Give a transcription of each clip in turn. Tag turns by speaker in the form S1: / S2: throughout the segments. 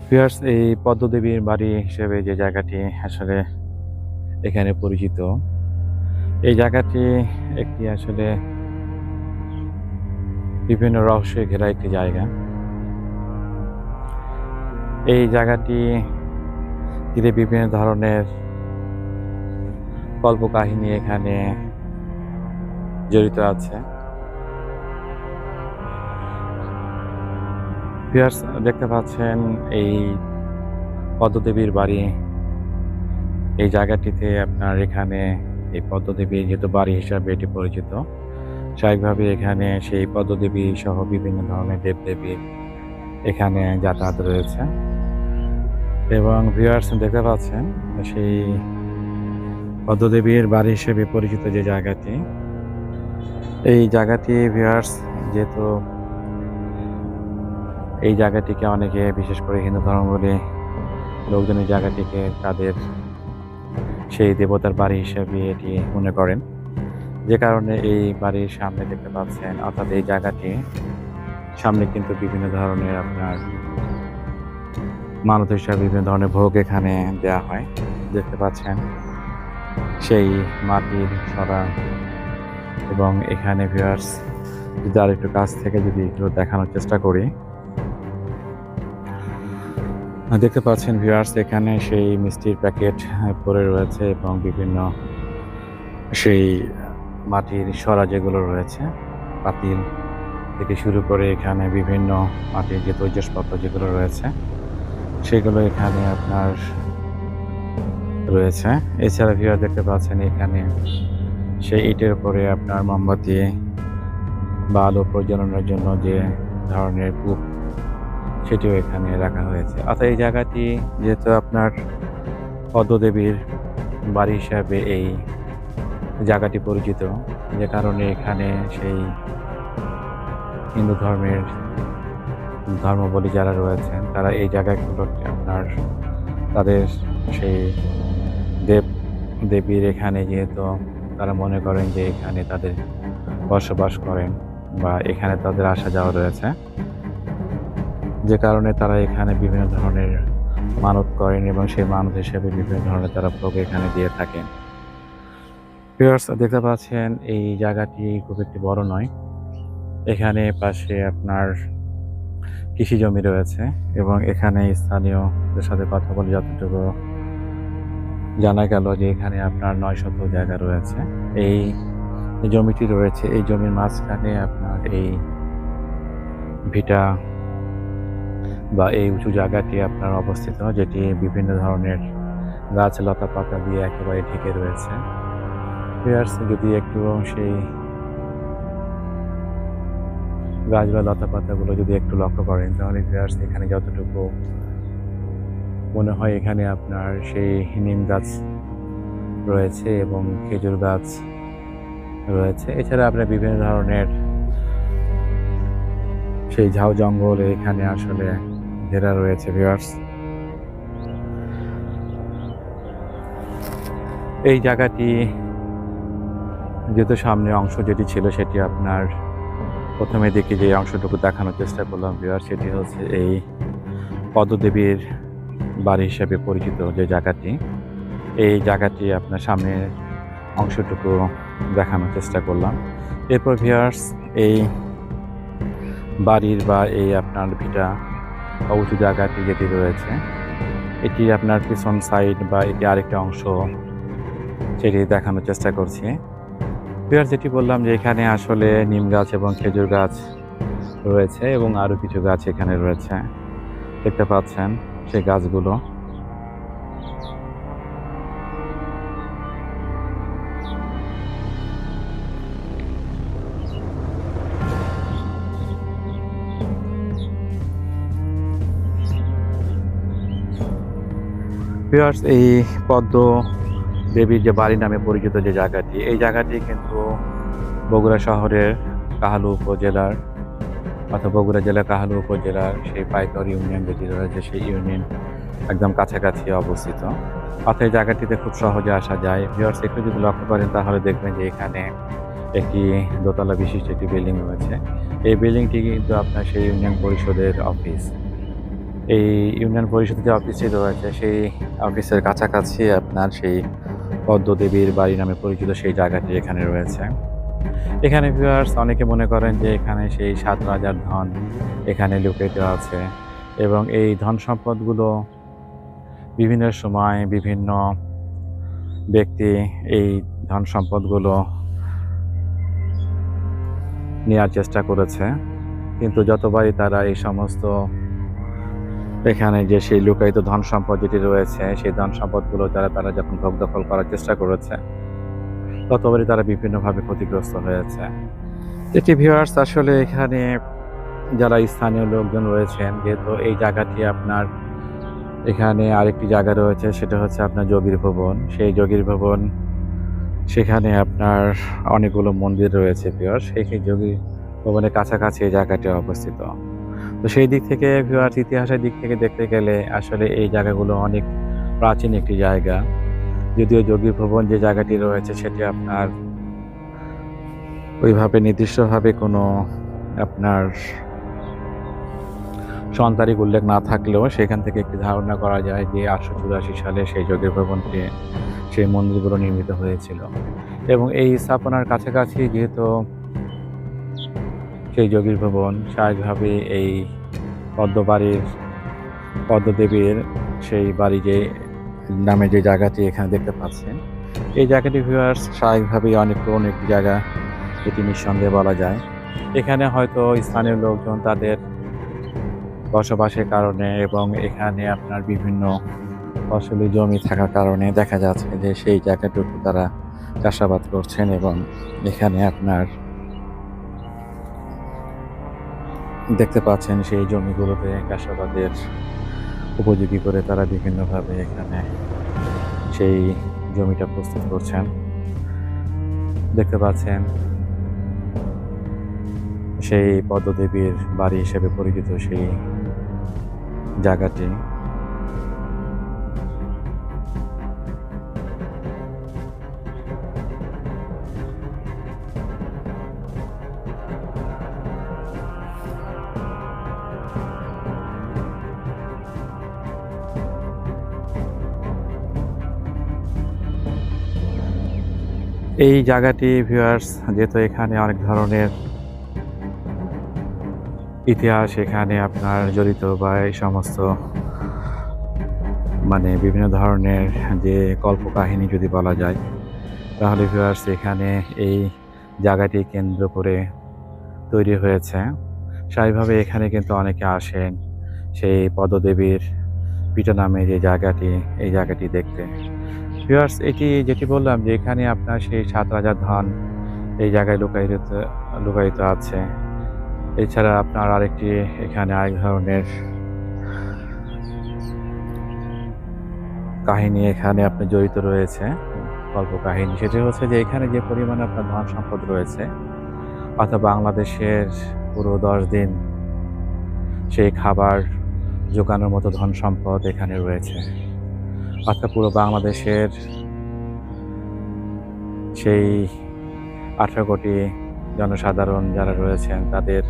S1: Viewers, এই পদ্মদেবীর বাড়ি হিসেবে যে জায়গাটি আসলে এখানে পরিচিত, এই জায়গাটি একটি আসলে বিভিন্ন রহস্যে ঘেরা একটি জায়গা। এই জায়গাটি ঘিরে বিভিন্ন ধরনের কল্পকাহিনী এখানে জড়িত আছে। ভিউয়ার্স, দেখতে পাচ্ছেন এই পদ্মদেবীর বাড়ি। এই জায়গাটিতে আপনার এখানে এই পদ্মদেবী যেহেতু বাড়ি হিসাবে এটি পরিচিত, স্বাভাবিকভাবে এখানে সেই পদ্মদেবী সহ বিভিন্ন ধরনের দেবদেবী এখানে যাতায়াত রয়েছে। এবং ভিউয়ার্স, দেখতে পাচ্ছেন সেই পদ্মদেবীর বাড়ি হিসেবে পরিচিত যে জায়গাটি, এই জায়গাটি ভিউয়ার্স, যেহেতু এই জায়গাটিকে অনেকে বিশেষ করে হিন্দু ধর্মাবলম্বী লোকজন এই জায়গাটিকে তাদের সেই দেবতার বাড়ি হিসেবে এটি মনে করেন, যে কারণে এই বাড়ির সামনে দেখতে পাচ্ছেন, অর্থাৎ এই জায়গাটি সামনে কিন্তু বিভিন্ন ধরনের আপনার মানত হিসাবে বিভিন্ন ধরনের ভোগ এখানে দেওয়া হয়। দেখতে পাচ্ছেন সেই মাটির সরা। এবং এখানে ভিউয়ার্স, যদি আর একটু কাছ থেকে যদি একটু দেখানোর চেষ্টা করি, দেখতে পাচ্ছেন ভিউয়ার্স, এখানে সেই মিষ্টির প্যাকেট পড়ে রয়েছে এবং বিভিন্ন সেই মাটির সরা যেগুলো রয়েছে, পাতিল থেকে শুরু করে এখানে বিভিন্ন মাটির যে তৈজসপত্র যেগুলো রয়েছে সেগুলো এখানে আপনার রয়েছে। এছাড়া ভিউয়ার দেখতে পাচ্ছেন এখানে সেই ইটের উপরে আপনার মোমবাতি বা আলো প্রজ্বলনের জন্য যে ধরনের কূপ, সেটিও এখানে রাখা হয়েছে। অর্থাৎ এই জায়গাটি যেহেতু আপনার পদ্মদেবীর বাড়ি হিসাবে এই জায়গাটি পরিচিত, যে কারণে এখানে সেই হিন্দু ধর্মের ধর্মাবলী যারা রয়েছেন তারা এই জায়গাগুলোকে আপনার তাদের সেই দেব দেবীর এখানে, যেহেতু তারা মনে করেন যে এখানে তাদের বসবাস করেন বা এখানে তাদের আসা যাওয়া রয়েছে, যে কারণে তারা এখানে বিভিন্ন ধরনের মানত করেন এবং সেই মানত হিসেবে বিভিন্ন ধরনের তারা ভোগ এখানে দিয়ে থাকেন। ভিউয়ার্স, দেখতে পাচ্ছেন এই জায়গাটি খুব একটি বড় নয়। এখানে পাশে আপনার কৃষি জমি রয়েছে এবং এখানে স্থানীয়দের সাথে কথা বলে যতটুকু জানা গেল যে এখানে আপনার 9 শতক জায়গা রয়েছে। এই জমিটি রয়েছে, এই জমির মাঝখানে আপনার এই ভিটা বা এই উঁচু জায়গাটি আপনার অবস্থিত, যেটি বিভিন্ন ধরনের গাছ লতা পাতা দিয়ে একেবারে ঢেকে রয়েছে। ভিউয়ার্স, যদি একটু সেই গাছ বা লতা পাতাগুলো যদি একটু লক্ষ্য করেন, তাহলে ভিউয়ার্স এখানে যতটুকু মনে হয় এখানে আপনার সেই নিম গাছ রয়েছে এবং খেজুর গাছ রয়েছে। এছাড়া আপনার বিভিন্ন ধরনের সেই ঝাউ জঙ্গল এখানে আসলে ঘেরা রয়েছে। ভিউয়ার্স, এই জায়গাটি যেহেতু সামনে অংশ যেটি ছিল সেটি আপনার প্রথমে দেখে যে অংশটুকু দেখানোর চেষ্টা করলাম ভিউয়ার্স, সেটি হচ্ছে এই পদ্মদেবীর বাড়ি হিসেবে পরিচিত যে জায়গাটি, এই জায়গাটি আপনার সামনে অংশটুকু দেখানোর চেষ্টা করলাম। এরপর ভিউয়ার্স, এই বাড়ির বা এই আপনার ভিটা বা উঁচু জায়গাটি যেটি রয়েছে, এটি আপনার পিছন সাইড বা এটি আরেকটা অংশ, সেটি দেখানোর চেষ্টা করছি। ভিউয়ার্স, যেটি বললাম যে এখানে আসলে নিম গাছ এবং খেজুর গাছ রয়েছে এবং আরও কিছু গাছ এখানে রয়েছে, দেখতে পাচ্ছেন সেই গাছগুলো। ভিউয়ার্স, এই পদ্ম দেবীর যে বাড়ি নামে পরিচিত যে জায়গাটি, এই জায়গাটি কিন্তু বগুড়া শহরের কাহালু উপজেলার অথবা বগুড়া জেলার কাহালু উপজেলার সেই পাইকর ইউনিয়ন যেটি রয়েছে, সেই ইউনিয়ন একদম কাছাকাছি অবস্থিত। অর্থাৎ এই জায়গাটিতে খুব সহজে আসা যায়। ভিউয়ার্স, একটু যদি লক্ষ্য করেন তাহলে দেখবেন যে এখানে একটি দোতলা বিশিষ্ট একটি বিল্ডিং রয়েছে। এই বিল্ডিংটি কিন্তু আপনার সেই ইউনিয়ন পরিষদের অফিস। এই ইউনিয়ন পরিষদের যে অফিসটি রয়েছে সেই অফিসের কাছাকাছি আপনার সেই পদ্মদেবীর বাড়ি নামে পরিচিত সেই জায়গাটি এখানে রয়েছে। এখানে ভিউয়ার্স অনেকে মনে করেন যে এখানে সেই ৭ রাজার ধন এখানে লুকিয়ে আছে এবং এই ধন সম্পদগুলো বিভিন্ন সময় বিভিন্ন ব্যক্তি এই ধন সম্পদগুলো নেওয়ার চেষ্টা করেছে, কিন্তু যতবারই তারা এই সমস্ত এখানে যে সেই লুকায়িত ধন সম্পদ যেটি রয়েছে সেই ধন সম্পদগুলো তারা যখন ভোগ দখল করার চেষ্টা করেছে ততবারই তারা বিভিন্নভাবে ক্ষতিগ্রস্ত হয়েছে। এটি ভিউয়ার্স আসলে এখানে যারা স্থানীয় লোকজন রয়েছেন, যেহেতু এই জায়গাটি আপনার এখানে আরেকটি জায়গা রয়েছে সেটা হচ্ছে আপনার যোগীর ভবন। সেই যোগীর ভবন সেখানে আপনার অনেকগুলো মন্দির রয়েছে ভিউয়ার্স। সেই যোগীর ভবনের কাছাকাছি এই জায়গাটি অবস্থিত। তো সেই দিক থেকে ভিউয়ার্স ইতিহাসের দিক থেকে দেখতে গেলে আসলে এই জায়গাগুলো অনেক প্রাচীন একটি জায়গা। যদিও যোগী ভবন যে জায়গাটি রয়েছে সেটি আপনার ওইভাবে নির্দিষ্টভাবে কোনো আপনার সন তারিখ উল্লেখ না থাকলেও সেখান থেকে একটি ধারণা করা যায় যে ৮৮৪ সালে সেই যোগী ভবনটি সেই মন্দিরগুলো নির্মিত হয়েছিল এবং এই স্থাপনার কাছাকাছি যেহেতু সেই যোগীর ভবন, স্বাভাবিকভাবে এই পদ্মদেবীর সেই বাড়ি যে নামে যে জায়গাটি এখানে দেখতে পাচ্ছেন, এই জায়গাটি ভিউয়ার্স স্বাভাবিকভাবেই অনেক পুরনো একটি জায়গা, এটি নিঃসন্দেহে বলা যায়। এখানে হয়তো স্থানীয় লোকজন তাদের বসবাসের কারণে এবং এখানে আপনার বিভিন্ন ফসলি জমি থাকার কারণে দেখা যাচ্ছে যে সেই জায়গাটুকু তারা চাষাবাদ করছেন এবং এখানে আপনার দেখতে পাচ্ছেন সেই জমিগুলোতে চাষাবাদের উপযোগী করে তারা বিভিন্নভাবে এখানে সেই জমিটা প্রস্তুত করছেন। দেখতে পাচ্ছেন সেই পদ্মদেবীর বাড়ি হিসেবে পরিচিত সেই জায়গাটি। এই জায়গাটি ভিউয়ার্স যেহেতু এখানে অনেক ধরনের ইতিহাস এখানে আপনার জড়িত বা এই সমস্ত মানে বিভিন্ন ধরনের যে কল্পকাহিনী যদি বলা যায়, তাহলে ভিউয়ার্স এখানে এই জায়গাটি কেন্দ্র করে তৈরি হয়েছে। স্বাভাবিকভাবে এখানে কিন্তু অনেকে আসেন সেই পদ্মদেবীর পিতা নামে যে জায়গাটি, এই জায়গাটি দেখতে। ভিউয়ার্স এটি যেটি বললাম যে এখানে আপনার সেই ৭ রাজার ধন এই জায়গায় লুকায়িত আছে। এছাড়া আপনার আরেকটি এখানে আরেক ধরনের কাহিনী এখানে আপনার জড়িত রয়েছে, গল্প কাহিনী। সেটি হচ্ছে যে এখানে যে পরিমাণে আপনার ধন সম্পদ রয়েছে, অর্থাৎ বাংলাদেশের পুরো ১০ দিন সেই খাবার জোগানোর মতো ধন সম্পদ এখানে রয়েছে। অর্থাৎ পুরো বাংলাদেশের সেই ১৮ কোটি জনসাধারণ যারা রয়েছেন তাদের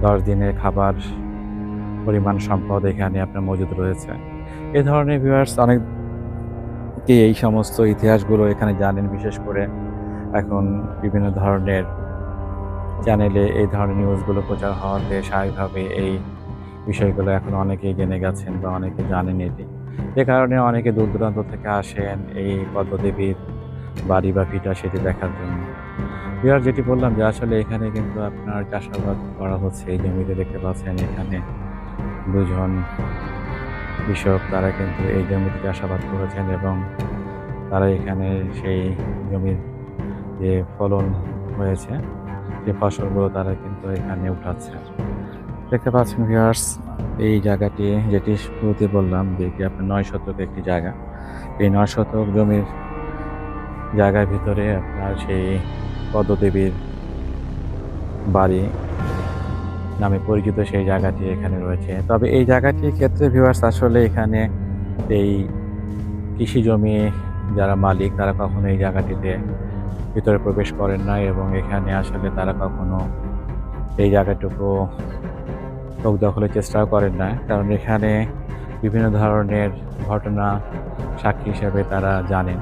S1: ১০ দিনের খাবার পরিমাণ সম্পদ এখানে আপনার মজুদ রয়েছে। এ ধরনের ভিউয়ার্স অনেকে এই সমস্ত ইতিহাসগুলো এখানে জানেন, বিশেষ করে এখন বিভিন্ন ধরনের চ্যানেলে এই ধরনের নিউজগুলো প্রচার হওয়াতে স্বাভাবিকভাবে এই বিষয়গুলো এখন অনেকেই জেনে গেছেন বা অনেকে জানেন এটি। যে কারণে অনেকে দূর দূরান্ত থেকে আসেন এই পদ্মদেবীর বাড়ি বা ভিটা সেটি দেখার জন্য। ভিউয়ার যেটি বললাম যে আসলে এখানে কিন্তু আপনার চাষাবাদ করা হচ্ছে। এই জমিতে দেখতে পাচ্ছেন এখানে ২ জন কৃষক, তারা কিন্তু এই জমিতে চাষাবাদ করেছেন এবং তারা এখানে সেই জমির যে ফলন হয়েছে যে ফসলগুলো তারা কিন্তু এখানে উঠাচ্ছে। দেখতে পাচ্ছেন ভিউয়ার্স এই জায়গাটি যেটি শুরুতে বললাম যে এটি আপনার ৯ শতক একটি জায়গা। এই ৯ শতক জমির জায়গার ভিতরে আপনার সেই পদ্মদেবীর বাড়ি নামে পরিচিত সেই জায়গাটি এখানে রয়েছে। তবে এই জায়গাটির ক্ষেত্রে ভিউয়ার্স আসলে এখানে এই কৃষি জমি যারা মালিক তারা কখনো এই জায়গাটিতে ভিতরে প্রবেশ করেন না এবং এখানে আসলে তারা কখনো এই জায়গাটুকু লোক দখলের চেষ্টাও করেন না, কারণ এখানে বিভিন্ন ধরনের ঘটনা সাক্ষী হিসেবে তারা জানেন।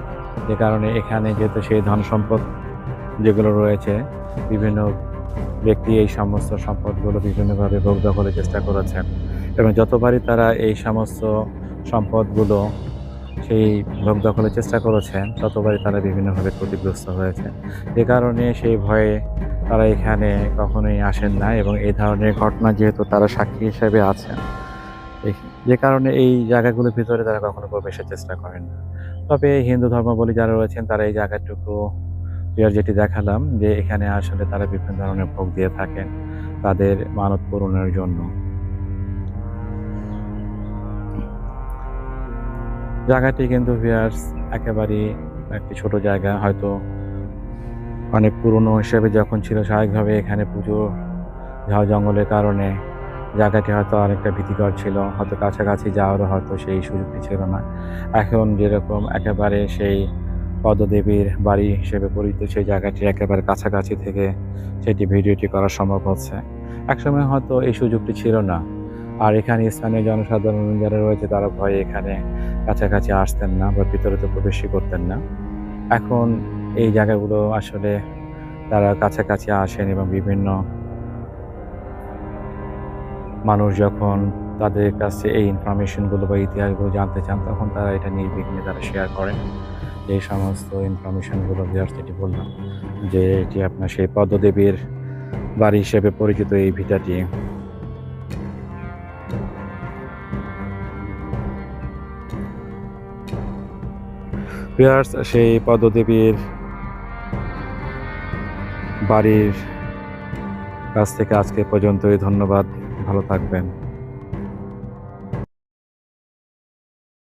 S1: যে কারণে এখানে যেহেতু সেই ধন সম্পদ যেগুলো রয়েছে, বিভিন্ন ব্যক্তি এই সমস্ত সম্পদগুলো বিভিন্নভাবে ভোগ দখলের চেষ্টা করেছেন এবং যতবারই তারা এই সমস্ত সম্পদগুলো সেই ভোগ দখলের চেষ্টা করেছেন, ততবারই তারা বিভিন্নভাবে ক্ষতিগ্রস্ত হয়েছে। যে কারণে সেই ভয়ে তারা এখানে কখনোই আসেন না এবং এই ধরনের ঘটনা যেহেতু তারা সাক্ষী হিসেবে আছেন, যে কারণে এই জায়গাগুলোর ভিতরে তারা কখনো প্রবেশের চেষ্টা করেন না। তবে হিন্দু ধর্মাবলম্বী যারা রয়েছেন তারা এই জায়গাটুকু যেটি দেখালাম যে এখানে আসলে তারা বিভিন্ন ধরনের ভোগ দিয়ে থাকেন তাদের মানত পূরণের জন্য। জায়গাটি কিন্তু ভিউয়ার্স একেবারেই একটি ছোট জায়গা, হয়তো অনেক পুরনো হিসেবে যখন ছিল স্বাভাবিকভাবে এখানে প্রচুর ঝাউ জঙ্গলের কারণে জায়গাটি হয়তো অনেকটা ভীতিকর ছিল, হয়তো কাছাকাছি যাওয়ারও হয়তো সেই সুযোগটি ছিল না। এখন যেরকম একেবারে সেই পদ্মদেবীর বাড়ি হিসেবে পরিচিত সেই জায়গাটি একেবারে কাছাকাছি থেকে সেটি ভিডিওটি করা সম্ভব হচ্ছে। একসময় হয়তো এই সুযোগটি ছিল না, আর এখানে স্থানীয় জনসাধারণ যারা রয়েছে তারা ভয়ে এখানে কাছাকাছি আসতেন না বা ভিতরে তো প্রবেশই করতেন না। এখন এই জায়গাগুলো আসলে তারা কাছাকাছি আসেন এবং বিভিন্ন মানুষ যখন তাদের কাছে এই ইনফরমেশনগুলো বা ইতিহাসগুলো জানতে চান, তখন তারা এটা নির্বিঘ্নে তারা শেয়ার করেন। এই সমস্ত ইনফরমেশনগুলো ভিউয়ার্স যেটি বললাম যে এটি আপনার সেই পদ্মদেবীর বাড়ি হিসেবে পরিচিত এই ভিটাটি। ভিউয়ার্স সেই পদ্মদেবীর বাড়ির কাছ থেকে আজকে পর্যন্তই। ধন্যবাদ, ভালো থাকবেন।